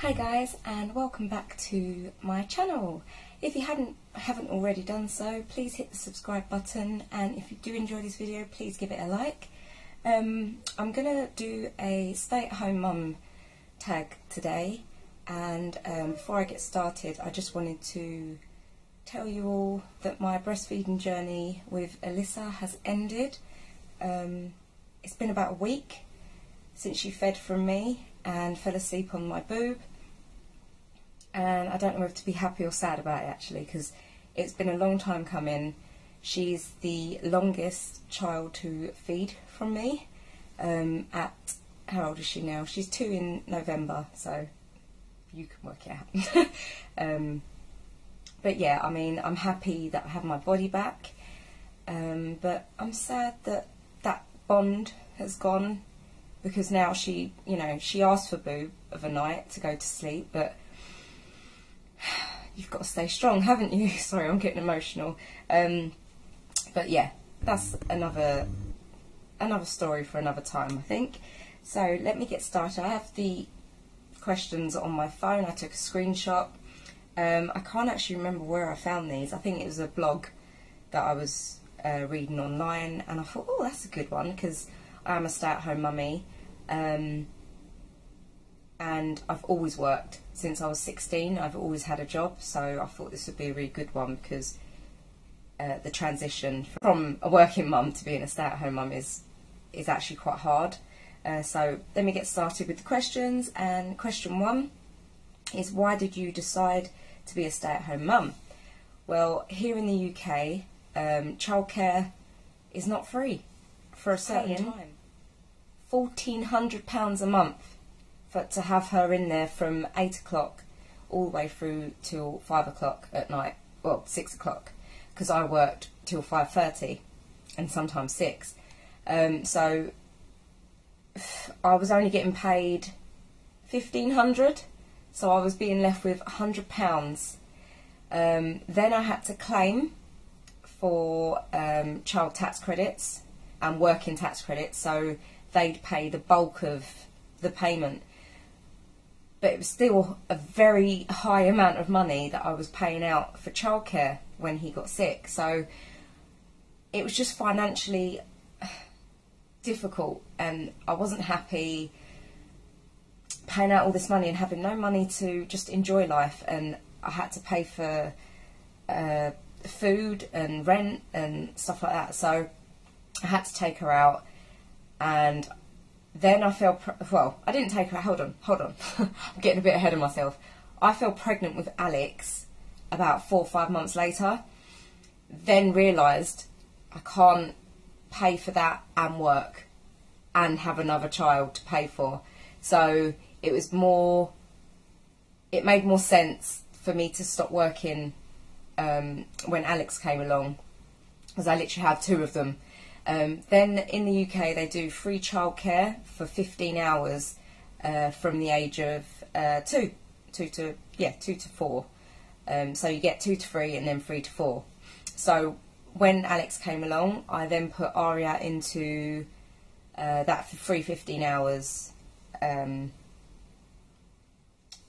Hi guys, and welcome back to my channel. If you haven't already done so, please hit the subscribe button, and if you do enjoy this video, please give it a like. I'm gonna do a stay-at-home mum tag today, and before I get started, I just wanted to tell you all that my breastfeeding journey with Alyssa has ended. It's been about a week since she fed from me and fell asleep on my boob, and I don't know whether to be happy or sad about it actually, because it's been a long time coming. She's the longest child to feed from me. At how old is she now? She's 2 in November, so you can work it out. But yeah, I mean, I'm happy that I have my body back, but I'm sad that that bond has gone, because now she, she asked for boob of a night to go to sleep, but you've got to stay strong, haven't you? Sorry, I'm getting emotional. But yeah, that's another story for another time, I think. So let me get started. I have the questions on my phone. I took a screenshot. I can't actually remember where I found these. I think it was a blog that I was reading online, and I thought, oh, that's a good one, because I am a stay-at-home mummy, and I've always worked since I was 16. I've always had a job, so I thought this would be a really good one, because the transition from a working mum to being a stay-at-home mum is actually quite hard. So let me get started with the questions. And question 1 is, why did you decide to be a stay-at-home mum? Well, here in the UK, childcare is not free for a certain time. £1,400 a month to have her in there from 8 o'clock all the way through till 5 o'clock at night, well, 6 o'clock, because I worked till 5:30 and sometimes 6. So I was only getting paid £1,500, so I was being left with £100. Then I had to claim for child tax credits and working tax credits, so they'd pay the bulk of the payment. But it was still a very high amount of money that I was paying out for childcare when he got sick. So it was just financially difficult, and I wasn't happy paying out all this money and having no money to just enjoy life. And I had to pay for food and rent and stuff like that. So I had to take her out, and then I fell, well, I didn't take her, hold on, I'm getting a bit ahead of myself. I fell pregnant with Alex about 4 or 5 months later, then realised I can't pay for that and work and have another child to pay for. So it made more sense for me to stop working when Alex came along, because I literally have 2 of them. Then in the UK they do free childcare for 15 hours from the age of 2 to 4. So you get 2 to 3 and then 3 to 4. So when Alex came along, I then put Aria into that for free 15 hours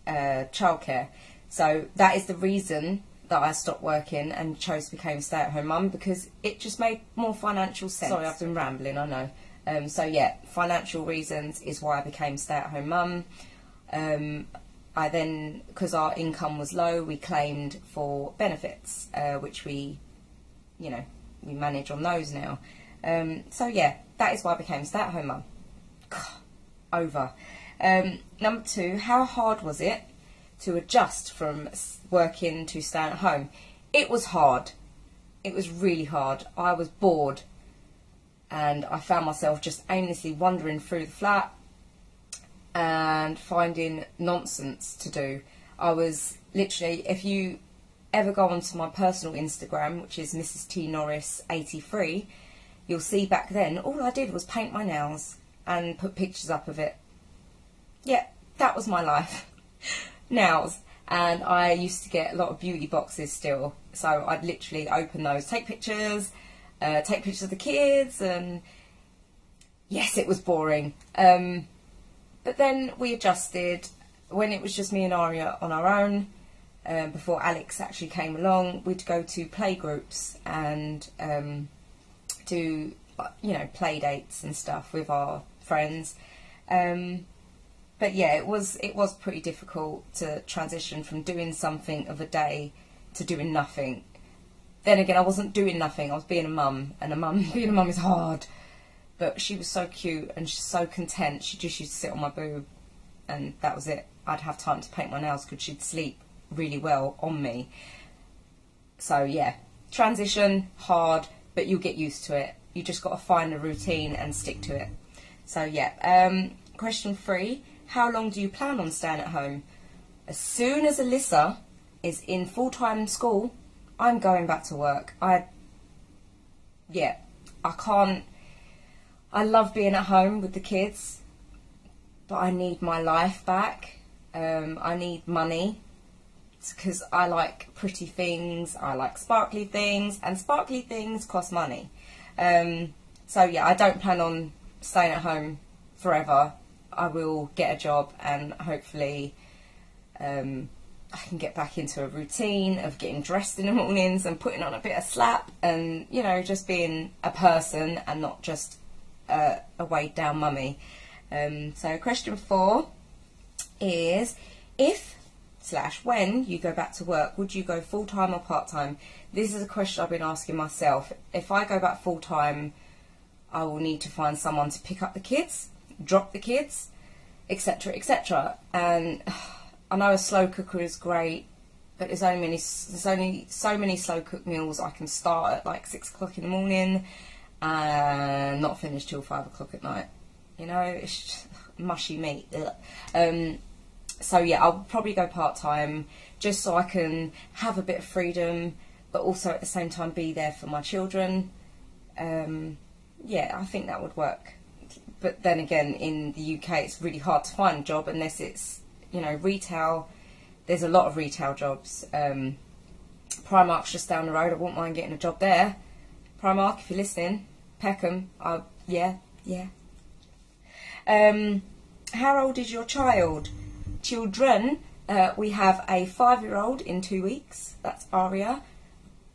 childcare. So that is the reason that I stopped working and chose to become a stay-at-home mum, because it just made more financial sense. Sorry, I've been rambling, I know. So yeah, financial reasons is why I became stay-at-home mum. I then, because our income was low, we claimed for benefits, which we manage on those now. So yeah, that is why I became stay-at-home mum. Over. Number 2, how hard was it to adjust from working to staying at home? It was hard. It was really hard. I was bored, and I found myself just aimlessly wandering through the flat and finding nonsense to do. I was literally, if you ever go onto my personal Instagram, which is Mrs T Norris 83, you'll see back then all I did was paint my nails and put pictures up of it. Yeah, that was my life. Nails. And I used to get a lot of beauty boxes still, so I'd literally open those, take pictures of the kids, and yes, it was boring. But then we adjusted, when it was just me and Aria on our own, before Alex actually came along, we'd go to play groups and do, you know, play dates and stuff with our friends. But yeah, it was pretty difficult to transition from doing something of a day to doing nothing. Then again, I wasn't doing nothing, I was being a mum, and being a mum is hard. But she was so cute and she's so content. She just used to sit on my boob and that was it. I'd have time to paint my nails because she'd sleep really well on me. So yeah, transition, hard, but you'll get used to it. You just got to find a routine and stick to it. So yeah, question 3, how long do you plan on staying at home? As soon as Alyssa is in full-time school, I'm going back to work. I can't. I love being at home with the kids, but I need my life back. I need money because I like pretty things, I like sparkly things, and sparkly things cost money. So yeah, I don't plan on staying at home forever. I will get a job and hopefully I can get back into a routine of getting dressed in the mornings and putting on a bit of slap and, you know, just being a person and not just a weighed down mummy. So question 4 is, if/when you go back to work, would you go full-time or part-time? This is a question I've been asking myself. If I go back full-time, I will need to find someone to pick up the kids, drop the kids, etc, etc. And I know a slow cooker is great, but there's only so many slow cooked meals I can start at like 6 o'clock in the morning and not finish till 5 o'clock at night. You know, it's just mushy meat. So yeah, I'll probably go part-time just so I can have a bit of freedom, but also at the same time be there for my children. Yeah, I think that would work. But then again, in the UK, it's really hard to find a job unless it's, you know, retail. There's a lot of retail jobs. Primark's just down the road. I wouldn't mind getting a job there. Primark, if you're listening, Peckham. Yeah. How old is your child? Children. We have a 5-year-old in 2 weeks. That's Aria.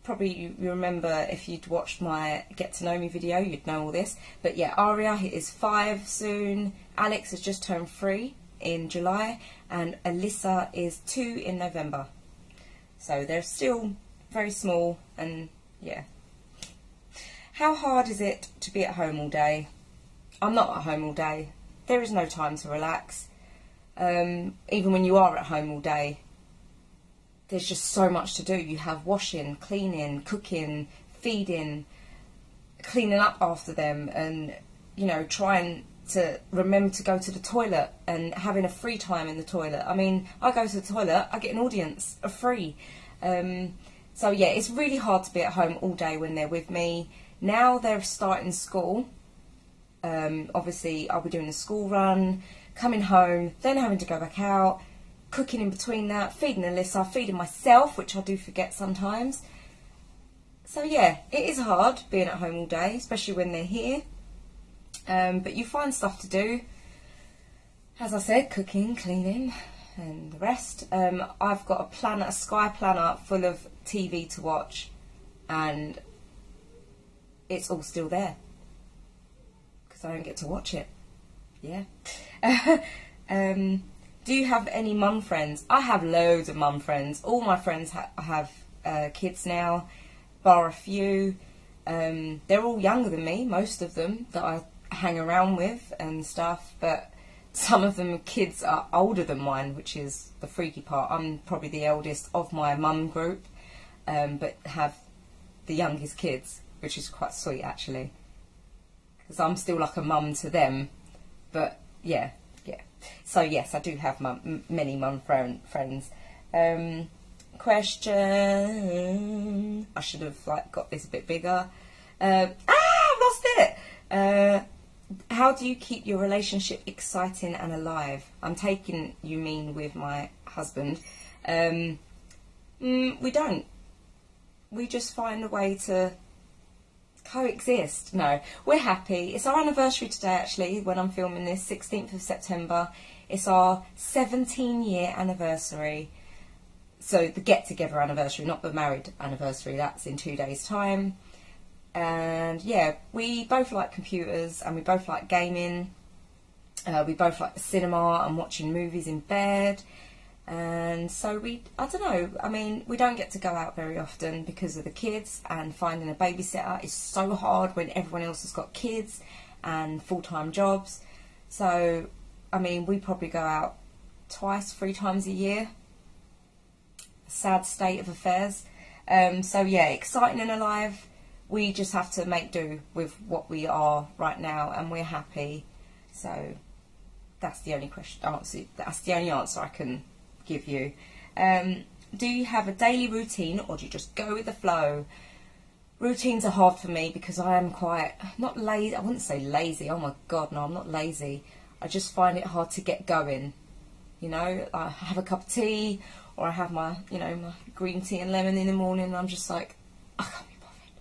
Probably you remember, if you'd watched my Get to Know Me video, you'd know all this. But yeah, Aria is 5 soon. Alex has just turned 3 in July, and Alyssa is 2 in November. So they're still very small, and yeah. How hard is it to be at home all day? I'm not at home all day. There is no time to relax. Even when you are at home all day, there's just so much to do. You have washing, cleaning, cooking, feeding, cleaning up after them, and, you know, trying to remember to go to the toilet and having a free time in the toilet. I mean, I go to the toilet, I get an audience of free. So yeah, it's really hard to be at home all day when they're with me. Now they're starting school. Obviously, I'll be doing a school run, coming home, then having to go back out, cooking in between that, feeding Alyssa, feeding myself, which I do forget sometimes. So yeah, it is hard being at home all day, especially when they're here. But you find stuff to do. As I said, cooking, cleaning, and the rest. I've got a Sky planner full of TV to watch, and it's all still there because I don't get to watch it. Yeah. Do you have any mum friends? I have loads of mum friends. All my friends have kids now, bar a few. They're all younger than me, most of them, that I hang around with and stuff, but some of them kids are older than mine, which is the freaky part. I'm probably the eldest of my mum group, but have the youngest kids, which is quite sweet actually, because I'm still like a mum to them. But yeah. So yes, I do have many mum friends. Question. I should have got this a bit bigger. I've lost it. How do you keep your relationship exciting and alive? I'm taking you mean with my husband. We don't. We just find a way to coexist. No, we're happy. It's our anniversary today actually when I'm filming this, 16th of September. It's our 17-year anniversary. So the get-together anniversary, not the married anniversary. That's in 2 days' time. And yeah, we both like computers and we both like gaming. We both like the cinema and watching movies in bed. And so I don't know, I mean, we don't get to go out very often because of the kids, and finding a babysitter is so hard when everyone else has got kids and full-time jobs. So, I mean, we probably go out 3 times a year. Sad state of affairs. So yeah, exciting and alive. We just have to make do with what we are right now, and we're happy. So that's the only that's the only answer I can give you. Do you have a daily routine, or do you just go with the flow? Routines are hard for me because I am quite, not lazy, I wouldn't say lazy, oh my god, no, I'm not lazy. I just find it hard to get going. You know, I have a cup of tea, or I have my, you know, my green tea and lemon in the morning, and I'm just like, I can't be bothered.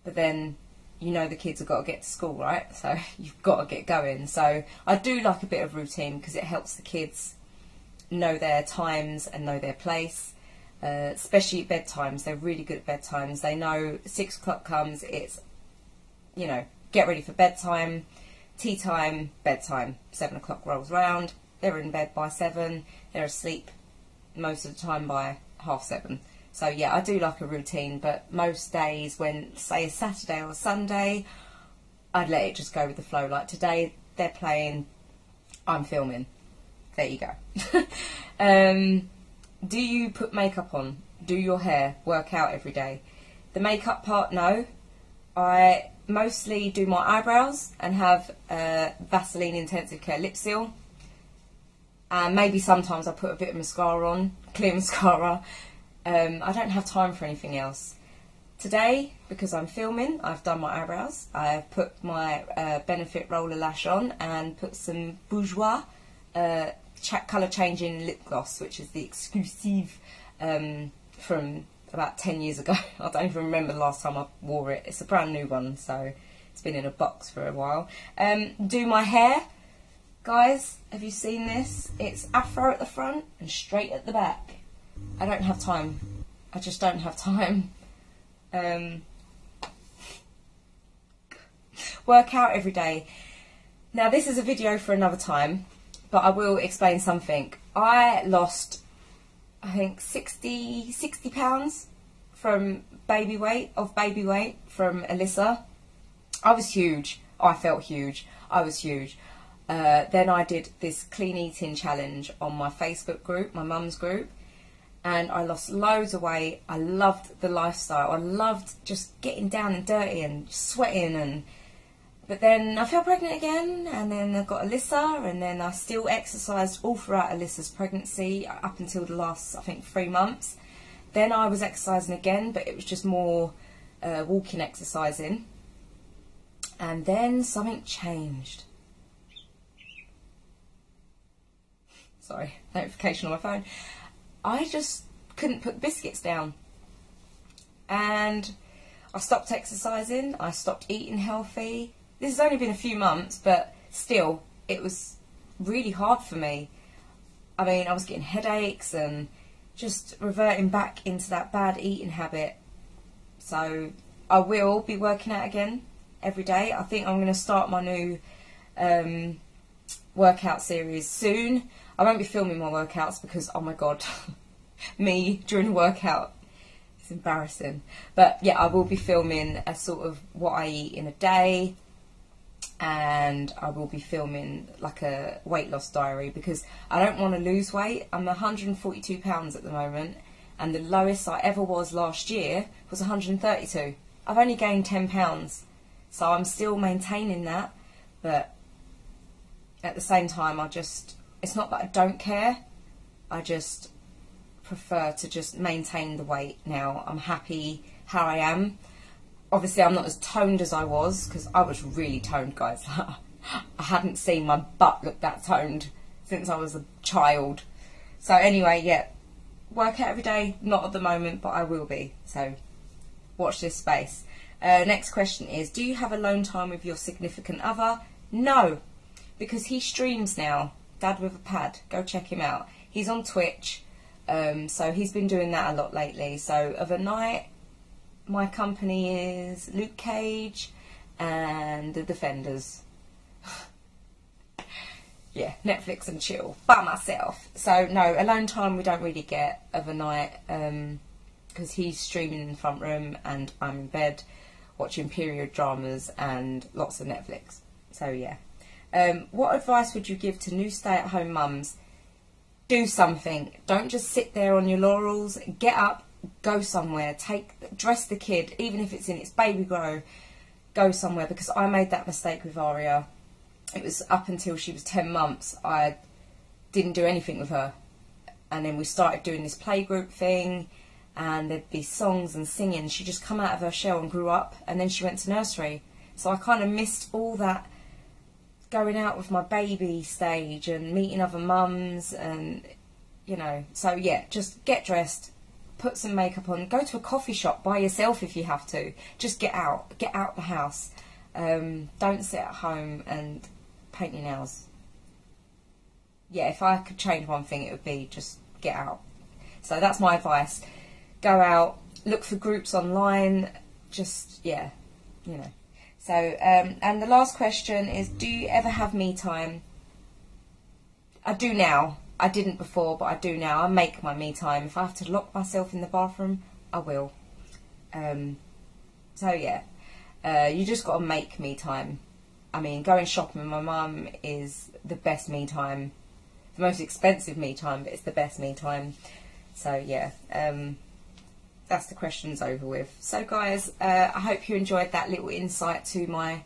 But then, you know, the kids have got to get to school, right? So you've got to get going. So I do like a bit of routine because it helps the kids know their times and know their place, especially at bedtimes. They're really good at bedtimes. They know 6 o'clock comes, it's, you know, get ready for bedtime, tea time, bedtime. 7 o'clock rolls round, they're in bed by 7, they're asleep most of the time by 7:30. So yeah, I do like a routine, but most days when, say, a Saturday or a Sunday, I'd let it just go with the flow. Like today, they're playing, I'm filming. There you go. Do you put makeup on? Do your hair? Work out every day? The makeup part, no. I mostly do my eyebrows and have Vaseline Intensive Care Lip Seal. And maybe sometimes I put a bit of mascara on, clear mascara. I don't have time for anything else. Today, because I'm filming, I've done my eyebrows. I've put my Benefit Roller Lash on and put some Bourjois colour changing lip gloss, which is the exclusive from about 10 years ago. I don't even remember the last time I wore it. It's a brand new one, so it's been in a box for a while. Do my hair. Guys, have you seen this? It's afro at the front and straight at the back. I don't have time. I just don't have time. Work out every day. Now, this is a video for another time, but I will explain something. I lost, I think, 60 pounds from baby weight from Alyssa. I was huge. I felt huge. I was huge. Then I did this clean eating challenge on my Facebook group, my mum's group, and I lost loads of weight. I loved the lifestyle. I loved just getting down and dirty and sweating, but then I fell pregnant again, and then I got Alyssa, and then I still exercised all throughout Alyssa's pregnancy up until the last, I think, 3 months. Then I was exercising again, but it was just more walking exercising. And then something changed. Sorry, notification on my phone. I just couldn't put biscuits down. And I stopped exercising, I stopped eating healthy. This has only been a few months, but still, it was really hard for me. I mean, I was getting headaches and just reverting back into that bad eating habit. So I will be working out again every day. I think I'm going to start my new workout series soon. I won't be filming my workouts because, oh my god, me during a workout, it's embarrassing. But yeah, I will be filming a sort of what I eat in a day, and I will be filming like a weight loss diary because I don't want to lose weight. I'm 142 pounds at the moment, and the lowest I ever was last year was 132. I've only gained 10 pounds, so I'm still maintaining that, but at the same time, it's not that I don't care, I just prefer to just maintain the weight now. I'm happy how I am. Obviously, I'm not as toned as I was, because I was really toned, guys. I hadn't seen my butt look that toned since I was a child. So anyway, yeah, work out every day, not at the moment, but I will be. So watch this space. Next question is, do you have alone time with your significant other? No, because he streams now. Dad with a Pad. Go check him out. He's on Twitch, so he's been doing that a lot lately. So of a night, my company is Luke Cage and The Defenders. Yeah, Netflix and chill by myself. So no, alone time we don't really get of a night, because he's streaming in the front room and I'm in bed watching period dramas and lots of Netflix. So yeah. What advice would you give to new stay-at-home mums? Do something. Don't just sit there on your laurels. Get up, go somewhere. Dress the kid, even if it's in its baby grow. Go somewhere, because I made that mistake with Aria. It was up until she was 10 months. I didn't do anything with her. And then we started doing this playgroup thing, and there'd be songs and singing. She just come out of her shell and grew up, and then she went to nursery. So I kind of missed all that going out with my baby stage and meeting other mums, and, you know. So yeah, just get dressed, put some makeup on, go to a coffee shop by yourself if you have to. Just get out the house. Don't sit at home and paint your nails. Yeah, if I could change one thing, it would be just get out. So that's my advice. Go out, look for groups online, just, yeah, you know. So, and the last question is, do you ever have me time? I do now. I didn't before, but I do now. I make my me time. If I have to lock myself in the bathroom, I will. So yeah, you just got to make me time. I mean, going shopping with my mum is the best me time. The most expensive me time, but it's the best me time. So yeah, that's the questions over with. So guys, I hope you enjoyed that little insight to my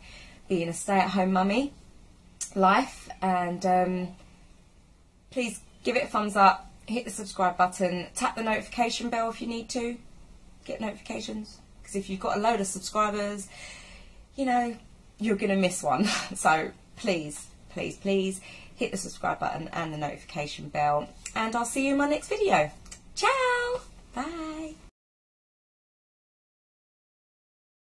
being a stay-at-home mummy life, and please give it a thumbs up, hit the subscribe button, tap the notification bell if you need to get notifications, because if you've got a load of subscribers, you know, you're gonna miss one. So please hit the subscribe button and the notification bell, and I'll see you in my next video. Ciao, bye.